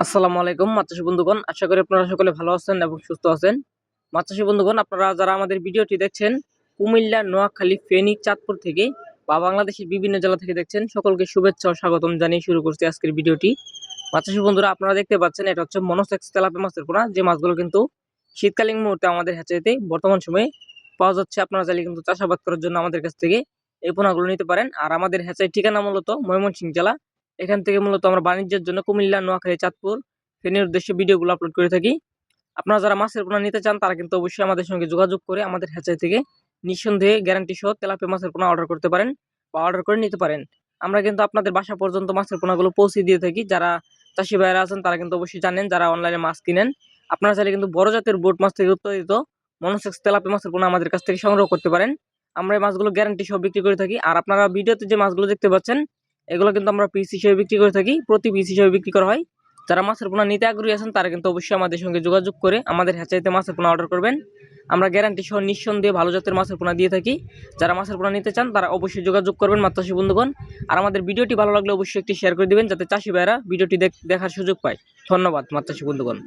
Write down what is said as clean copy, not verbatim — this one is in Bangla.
আসসালামু আলাইকুম মাছচাষী বন্ধুগণ, আশা করি আপনারা সকলে ভালো আছেন এবং সুস্থ আছেন। মাছচাষী বন্ধুগণ, আপনারা যারা আমাদের ভিডিওটি দেখছেন কুমিল্লা, নোয়াখালী, ফেনী, চাঁদপুর থেকে বা বাংলাদেশের বিভিন্ন জেলা থেকে দেখছেন, সকলকে শুভেচ্ছা ও স্বাগতম জানিয়ে শুরু করছি আজকের ভিডিওটি। মাছচাষী বন্ধুরা, আপনারা দেখতে পাচ্ছেন এটা হচ্ছে মনোসেক্স তেলাপিয়া মাছের পোনা, যে মাছগুলো কিন্তু শীতকালীন মুহূর্তে আমাদের হ্যাচারিতে বর্তমান সময়ে পাওয়া যাচ্ছে। আপনারা চাইলে কিন্তু চাষাবাদ করার জন্য আমাদের কাছ থেকে এই পোনাগুলো নিতে পারেন। আর আমাদের হ্যাচারির ঠিকানা মূলত ময়মনসিংহ জেলা। এখান থেকে মূলত আমরা বাণিজ্যের জন্য কুমিল্লা, নোয়াখালী, চাঁদপুর, ফেনীর উদ্দেশ্যে ভিডিওগুলো আপলোড করে থাকি। আপনারা যারা মাছের পোনা নিতে চান তারা কিন্তু অবশ্যই আমাদের সঙ্গে যোগাযোগ করে আমাদের হ্যাচারি থেকে নিঃসন্দেহে গ্যারান্টি সহ তেলাপিয়া মাছের পোনা অর্ডার করতে পারেন বা অর্ডার করে নিতে পারেন। আমরা কিন্তু আপনাদের বাসা পর্যন্ত মাছের পোনাগুলো পৌঁছে দিয়ে থাকি। যারা চাষি ভাইয়েরা আছেন তারা কিন্তু অবশ্যই জানেন, যারা অনলাইনে মাছ কিনেন, আপনারা চাইলে কিন্তু বড় জাতের বোট মাছ থেকে উৎপাদিত মনোসেক্স তেলাপিয়া মাছের পোনা আমাদের কাছ থেকে সংগ্রহ করতে পারেন। আমরা এই মাছগুলো গ্যারান্টি সহ বিক্রি করে থাকি। আর আপনারা ভিডিওতে যে মাছগুলো দেখতে পাচ্ছেন এগুলো কিন্তু আমরা পিস হিসেবে বিক্রি করে থাকি, প্রতি পিস হিসেবে বিক্রি করা হয়। যারা মাছের পোনা নিতে আগ্রহী আছেন তারা কিন্তু অবশ্যই আমাদের সঙ্গে যোগাযোগ করে আমাদের হ্যাচারিতে মাছের পোনা অর্ডার করবেন। আমরা গ্যারান্টি সহ নিঃসন্দেহে ভালো জাতের মাছের পোনা দিয়ে থাকি। যারা মাছের পোনা নিতে চান তারা অবশ্যই যোগাযোগ করবেন মাছচাষী বন্ধুগণ। আর আমাদের ভিডিওটি ভালো লাগলে অবশ্যই একটি শেয়ার করে দিবেন, যাতে চাষি ভাইরা ভিডিওটি দেখার সুযোগ পায়। ধন্যবাদ মাছচাষী বন্ধুগণ।